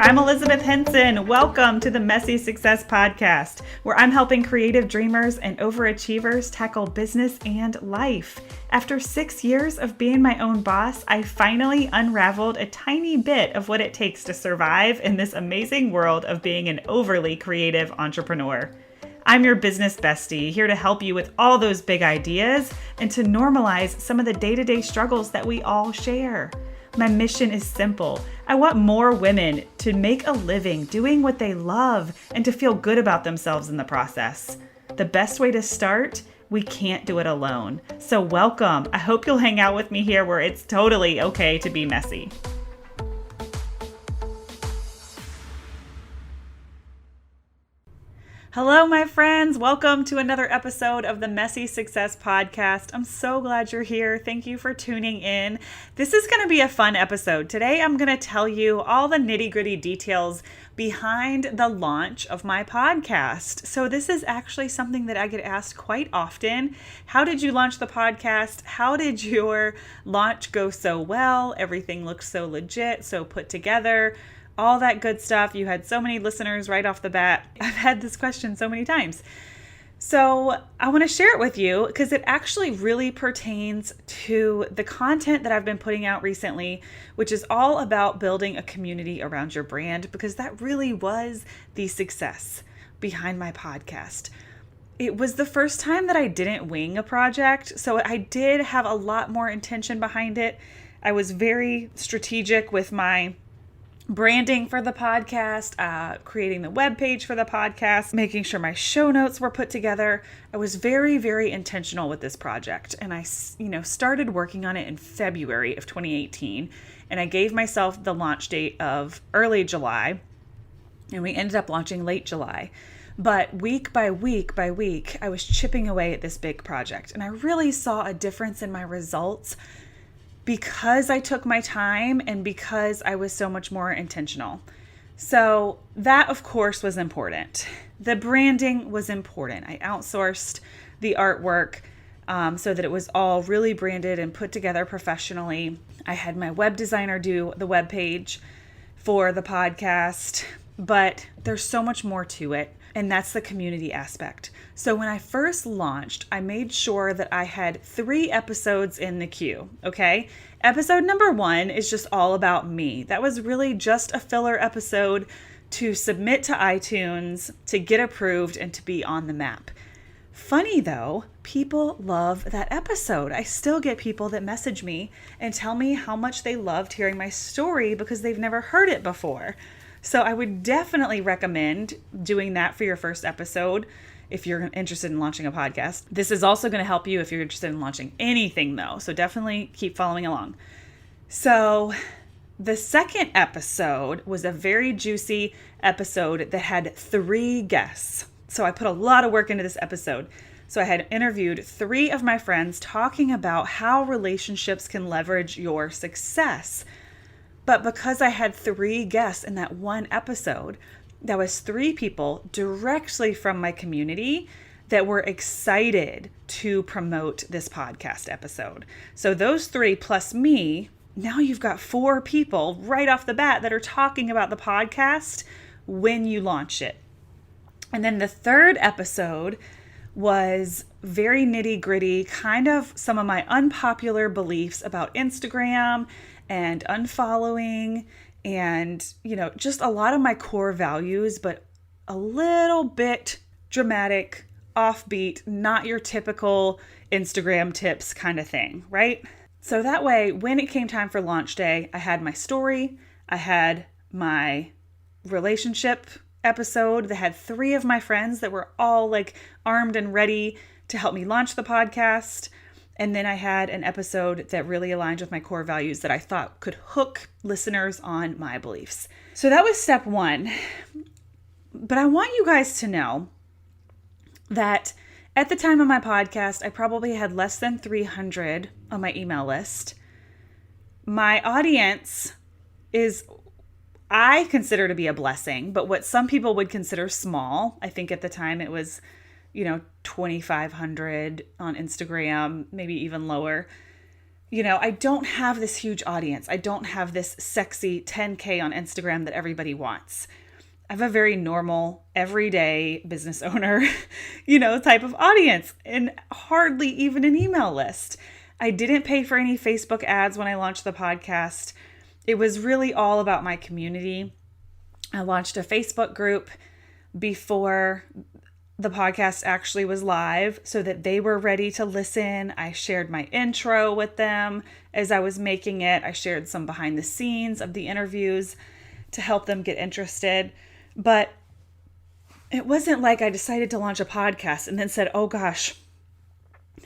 I'm Elizabeth Henson. Welcome to the Messy Success Podcast, where I'm helping creative dreamers and overachievers tackle business and life. After 6 years of being my own boss, I finally unraveled a tiny bit of what it takes to survive in this amazing world of being an overly creative entrepreneur. I'm your business bestie, here to help you with all those big ideas and to normalize some of the day-to-day struggles that we all share. My mission is simple. I want more women to make a living doing what they love and to feel good about themselves in the process. The best way to start? We can't do it alone. So welcome. I hope you'll hang out with me here where it's totally okay to be messy. Hello, my friends. Welcome to another episode of the Messy Success Podcast. I'm so glad you're here. Thank you for tuning in. This is going to be a fun episode. Today, I'm going to tell you all the nitty-gritty details behind the launch of my podcast. So this is actually something that I get asked quite often. How did you launch the podcast? How did your launch go so well? Everything looked so legit, so put together. All that good stuff. You had so many listeners right off the bat. I've had this question so many times. So I want to share it with you because it actually really pertains to the content that I've been putting out recently, which is all about building a community around your brand, because that really was the success behind my podcast. It was the first time that I didn't wing a project, so I did have a lot more intention behind it. I was very strategic with my branding for the podcast, creating the webpage for the podcast, making sure my show notes were put together. I was very, very intentional with this project. And I, started working on it in February of 2018. And I gave myself the launch date of early July. And we ended up launching late July. But week by week by week, I was chipping away at this big project. And I really saw a difference in my results because I took my time and because I was so much more intentional. So that, of course, was important. The branding was important. I outsourced the artwork so that it was all really branded and put together professionally. I had my web designer do the web page for the podcast, but there's so much more to it. And that's the community aspect. So when I first launched, I made sure that I had 3 episodes in the queue, okay? Episode number 1 is just all about me. That was really just a filler episode to submit to iTunes, to get approved, and to be on the map. Funny though, people love that episode. I still get people that message me and tell me how much they loved hearing my story because they've never heard it before. So I would definitely recommend doing that for your first episode if you're interested in launching a podcast. This is also going to help you if you're interested in launching anything though. So definitely keep following along. So the second episode was a very juicy episode that had 3 guests. So I put a lot of work into this episode. So I had interviewed 3 of my friends talking about how relationships can leverage your success. But because I had 3 guests in that one episode, that was 3 people directly from my community that were excited to promote this podcast episode. So those 3 plus me, now you've got 4 people right off the bat that are talking about the podcast when you launch it. And then the third episode was very nitty-gritty, kind of some of my unpopular beliefs about Instagram and unfollowing and, just a lot of my core values, but a little bit dramatic, offbeat, not your typical Instagram tips kind of thing, right? So that way, when it came time for launch day, I had my story, I had my relationship episode that had 3 of my friends that were all armed and ready to help me launch the podcast. And then I had an episode that really aligned with my core values that I thought could hook listeners on my beliefs. So that was step 1. But I want you guys to know that at the time of my podcast, I probably had less than 300 on my email list. My audience is, I consider to be a blessing, but what some people would consider small. I think at the time it was 2,500 on Instagram, maybe even lower. I don't have this huge audience. I don't have this sexy 10K on Instagram that everybody wants. I have a very normal, everyday business owner, type of audience, and hardly even an email list. I didn't pay for any Facebook ads when I launched the podcast. It was really all about my community. I launched a Facebook group before the podcast actually was live so that they were ready to listen. I shared my intro with them as I was making it. I shared some behind the scenes of the interviews to help them get interested. But it wasn't like I decided to launch a podcast and then said, oh gosh,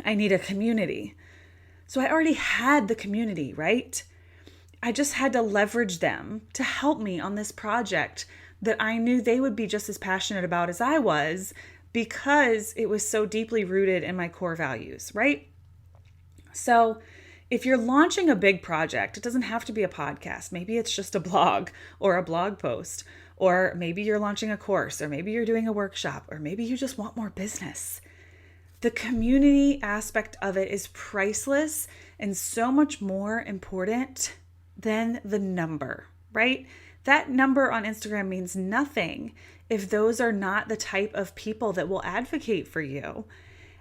I need a community. So I already had the community, right? I just had to leverage them to help me on this project that I knew they would be just as passionate about as I was, because it was so deeply rooted in my core values, right? So if you're launching a big project, it doesn't have to be a podcast. Maybe it's just a blog or a blog post, or maybe you're launching a course, or maybe you're doing a workshop, or maybe you just want more business. The community aspect of it is priceless and so much more important than the number, right? That number on Instagram means nothing if those are not the type of people that will advocate for you.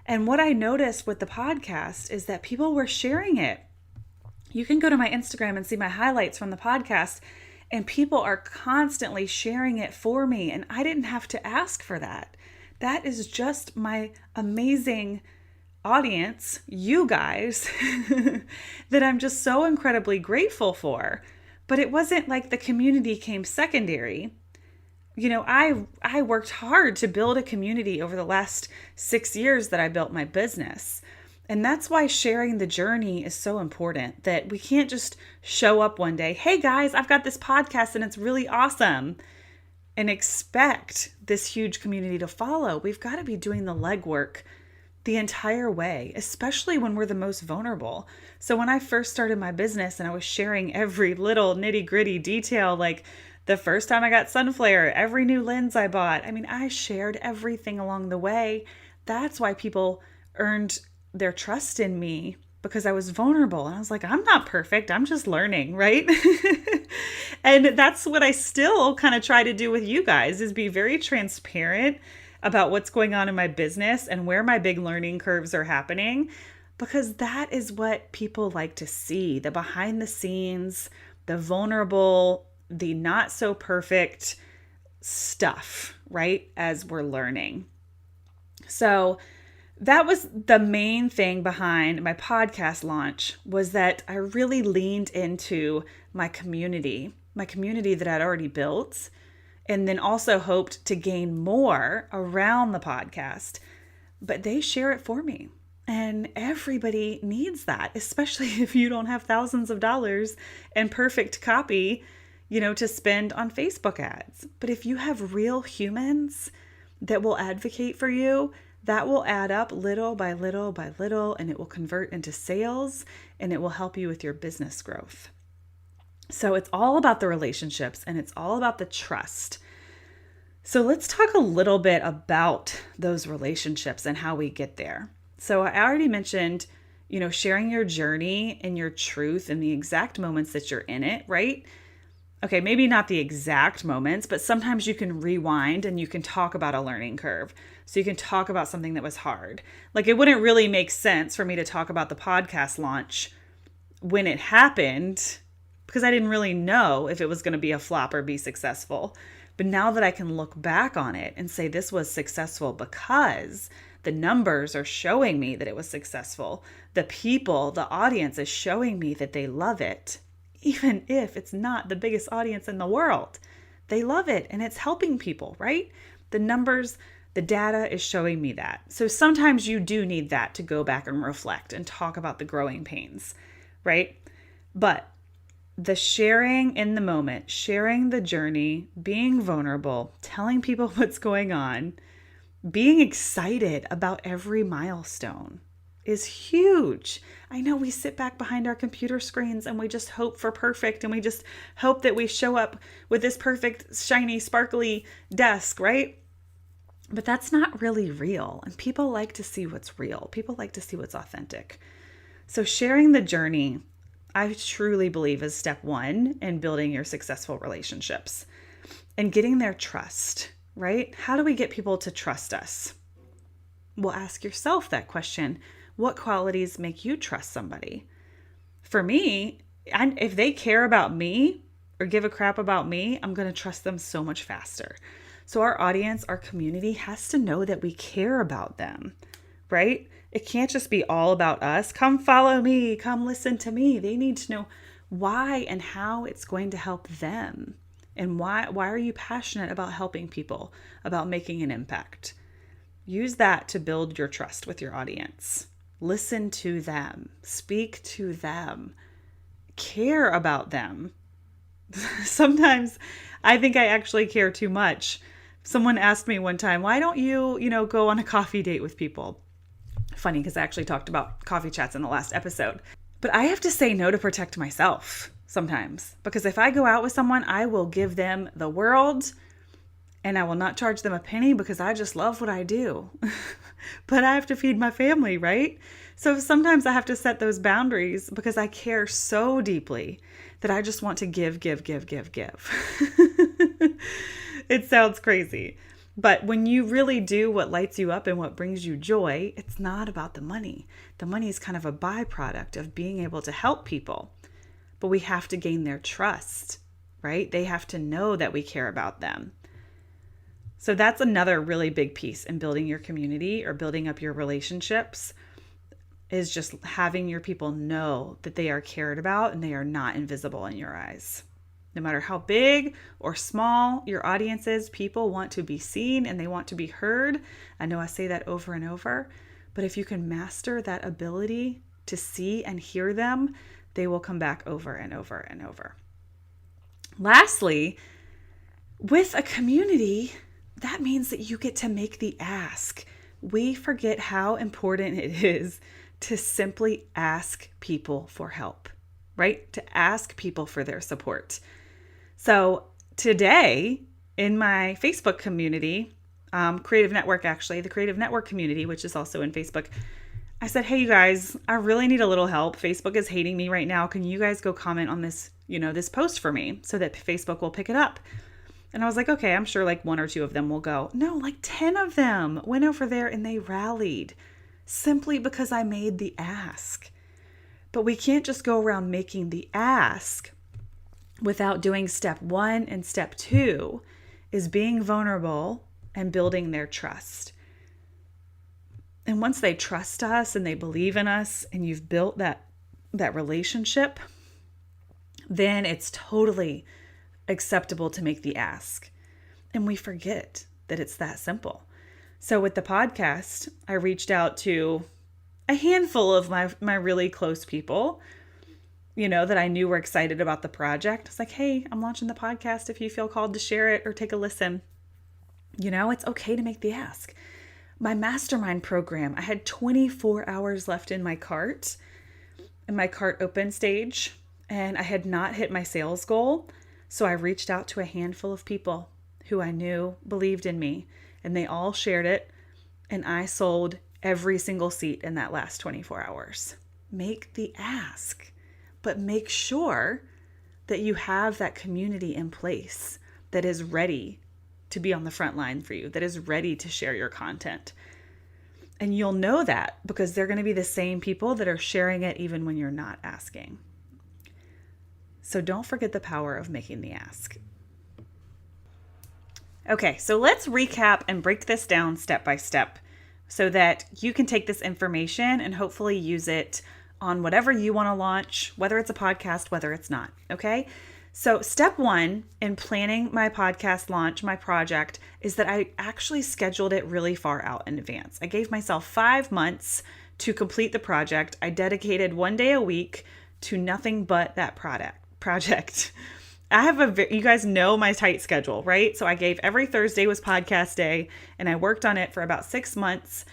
And what I noticed with the podcast is that people were sharing it. You can go to my Instagram and see my highlights from the podcast, and people are constantly sharing it for me, and I didn't have to ask for that. That is just my amazing audience, you guys, that I'm just so incredibly grateful for. But it wasn't like the community came secondary. I worked hard to build a community over the last 6 years that I built my business. And that's why sharing the journey is so important, that we can't just show up one day, hey guys, I've got this podcast and it's really awesome, and expect this huge community to follow. We've got to be doing the legwork the entire way, especially when we're the most vulnerable. So when I first started my business and I was sharing every little nitty gritty detail, like the first time I got sunflare, every new lens I bought, I shared everything along the way. That's why people earned their trust in me, because I was vulnerable. And I was like, I'm not perfect. I'm just learning, right? And that's what I still kind of try to do with you guys, is be very transparent about what's going on in my business and where my big learning curves are happening, because that is what people like to see, the behind the scenes, the vulnerable, the not so perfect stuff, right? As we're learning. So that was the main thing behind my podcast launch, was that I really leaned into my community that I'd already built, and then also hoped to gain more around the podcast. But they share it for me. And everybody needs that, especially if you don't have thousands of dollars and perfect copy, to spend on Facebook ads. But if you have real humans that will advocate for you, that will add up little by little by little, and it will convert into sales, and it will help you with your business growth. So it's all about the relationships, and it's all about the trust. So let's talk a little bit about those relationships and how we get there. So I already mentioned, sharing your journey and your truth in the exact moments that you're in it, right? Okay, maybe not the exact moments, but sometimes you can rewind and you can talk about a learning curve. So you can talk about something that was hard. Like, it wouldn't really make sense for me to talk about the podcast launch when it happened, because I didn't really know if it was going to be a flop or be successful. But now that I can look back on it and say this was successful because the numbers are showing me that it was successful, the people, the audience is showing me that they love it. Even if it's not the biggest audience in the world, they love it and it's helping people, right? The numbers, the data is showing me that. So sometimes you do need that to go back and reflect and talk about the growing pains, right? But the sharing in the moment, sharing the journey, being vulnerable, telling people what's going on, being excited about every milestone is huge. I know we sit back behind our computer screens and we just hope for perfect, and we just hope that we show up with this perfect, shiny, sparkly desk, right? But that's not really real. And people like to see what's real. People like to see what's authentic. So sharing the journey, I truly believe, is step one in building your successful relationships and getting their trust, right? How do we get people to trust us? Well, ask yourself that question. What qualities make you trust somebody? For me, if they care about me or give a crap about me, I'm going to trust them so much faster. So our audience, our community has to know that we care about them, right? It can't just be all about us. Come follow me, come listen to me. They need to know why and how it's going to help them. And why are you passionate about helping people, about making an impact? Use that to build your trust with your audience. Listen to them, speak to them, care about them. Sometimes I think I actually care too much. Someone asked me one time, why don't you, go on a coffee date with people? Funny, because I actually talked about coffee chats in the last episode. But I have to say no to protect myself sometimes, because if I go out with someone, I will give them the world and I will not charge them a penny because I just love what I do. But I have to feed my family, right? So sometimes I have to set those boundaries because I care so deeply that I just want to give. It sounds crazy. But when you really do what lights you up and what brings you joy, it's not about the money. The money is kind of a byproduct of being able to help people. But we have to gain their trust, right? They have to know that we care about them. So that's another really big piece in building your community or building up your relationships, is just having your people know that they are cared about and they are not invisible in your eyes. No matter how big or small your audience is, people want to be seen and they want to be heard. I know I say that over and over, but if you can master that ability to see and hear them, they will come back over and over and over. Lastly, with a community, that means that you get to make the ask. We forget how important it is to simply ask people for help, right? To ask people for their support. So today in my Facebook community, Creative Network, actually, the Creative Network community, which is also in Facebook, I said, hey, you guys, I really need a little help. Facebook is hating me right now. Can you guys go comment on this, this post for me so that Facebook will pick it up? And I was like, okay, I'm sure like one or two of them will go. No, like 10 of them went over there and they rallied simply because I made the ask. But we can't just go around making the ask without doing step one and step two, is being vulnerable and building their trust. And once they trust us and they believe in us and you've built that relationship, then it's totally acceptable to make the ask. And we forget that it's that simple. So with the podcast, I reached out to a handful of my really close people, that I knew were excited about the project. It's like, hey, I'm launching the podcast. If you feel called to share it or take a listen, it's okay to make the ask. My mastermind program, I had 24 hours left in my cart open stage, and I had not hit my sales goal. So I reached out to a handful of people who I knew believed in me, and they all shared it. And I sold every single seat in that last 24 hours. Make the ask, but make sure that you have that community in place that is ready to be on the front line for you, that is ready to share your content. And you'll know that because they're going to be the same people that are sharing it even when you're not asking. So don't forget the power of making the ask. Okay, so let's recap and break this down step by step so that you can take this information and hopefully use it on whatever you want to launch, whether it's a podcast, whether it's not, okay? So step one in planning my podcast launch, my project, is that I actually scheduled it really far out in advance. I gave myself 5 months to complete the project. I dedicated 1 day a week to nothing but that project. I have you guys know my tight schedule, right? So I gave every Thursday was podcast day, and I worked on it for about 6 months,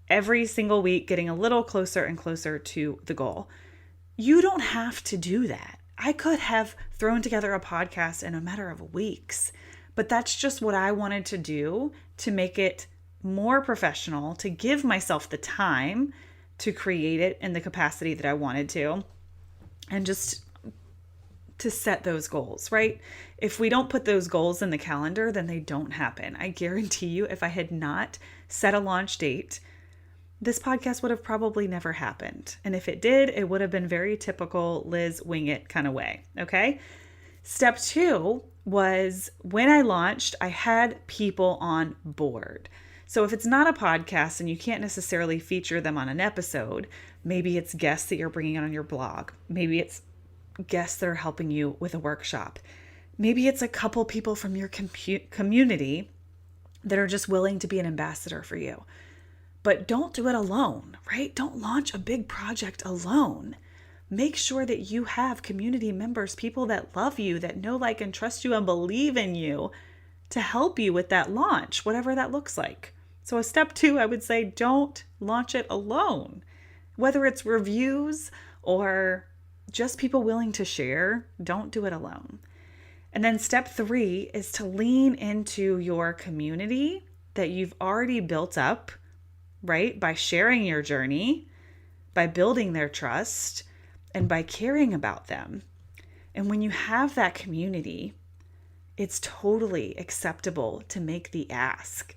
every single week, getting a little closer and closer to the goal. You don't have to do that. I could have thrown together a podcast in a matter of weeks, but that's just what I wanted to do to make it more professional, to give myself the time to create it in the capacity that I wanted to, and just to set those goals, right? If we don't put those goals in the calendar, then they don't happen. I guarantee you, if I had not set a launch date, this podcast would have probably never happened. And if it did, it would have been very typical Liz wing it kind of way. Okay. Step 2 was when I launched, I had people on board. So if it's not a podcast and you can't necessarily feature them on an episode, maybe it's guests that you're bringing on your blog. Maybe it's guests that are helping you with a workshop. Maybe it's a couple people from your community that are just willing to be an ambassador for you. But don't do it alone, right? Don't launch a big project alone. Make sure that you have community members, people that love you, that know, like, and trust you and believe in you to help you with that launch, whatever that looks like. So a step 2, I would say, don't launch it alone. Whether it's reviews or just people willing to share, don't do it alone. And then step 3 is to lean into your community that you've already built up, right? By sharing your journey, by building their trust, and by caring about them. And when you have that community, it's totally acceptable to make the ask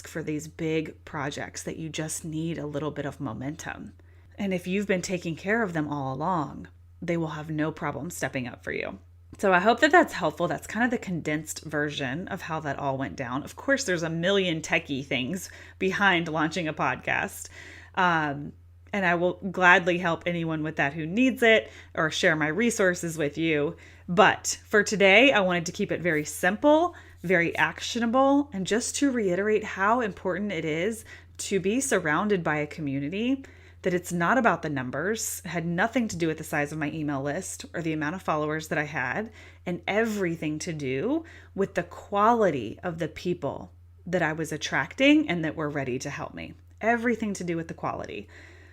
for these big projects that you just need a little bit of momentum. And if you've been taking care of them all along, they will have no problem stepping up for you. So I hope that that's helpful. That's kind of the condensed version of how that all went down. Of course, there's a million techie things behind launching a podcast. And I will gladly help anyone with that who needs it or share my resources with you. But for today, I wanted to keep it very simple, very actionable, and just to reiterate how important it is to be surrounded by a community, that it's not about the numbers. It had nothing to do with the size of my email list or the amount of followers that I had, and everything to do with the quality of the people that I was attracting and that were ready to help me. Everything to do with the quality.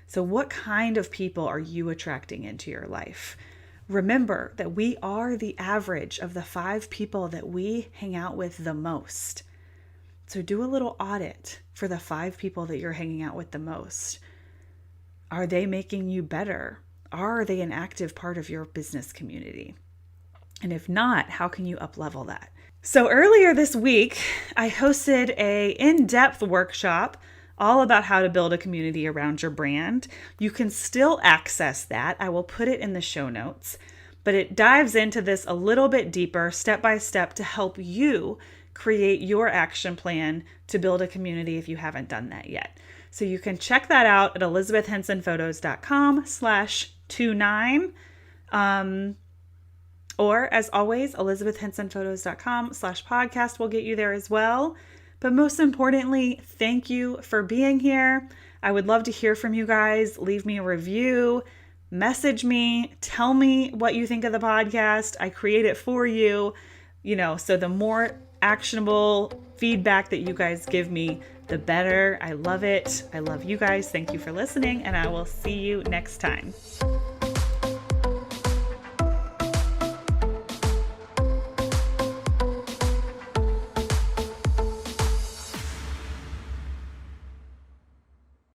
So what kind of people are you attracting into your life? Remember that we are the average of the 5 people that we hang out with the most. So do a little audit for the 5 people that you're hanging out with the most. Are they making you better? Are they an active part of your business community? And if not, how can you up-level that? So earlier this week, I hosted a in-depth workshop all about how to build a community around your brand. You can still access that. I will put it in the show notes, but it dives into this a little bit deeper, step by step, to help you create your action plan to build a community if you haven't done that yet. So you can check that out at elizabethhensonphotos.com/29. Or as always, elizabethhensonphotos.com/podcast will get you there as well. But most importantly, thank you for being here. I would love to hear from you guys. Leave me a review, message me, tell me what you think of the podcast. I create it for you, so the more actionable feedback that you guys give me, the better. I love it. I love you guys. Thank you for listening, and I will see you next time.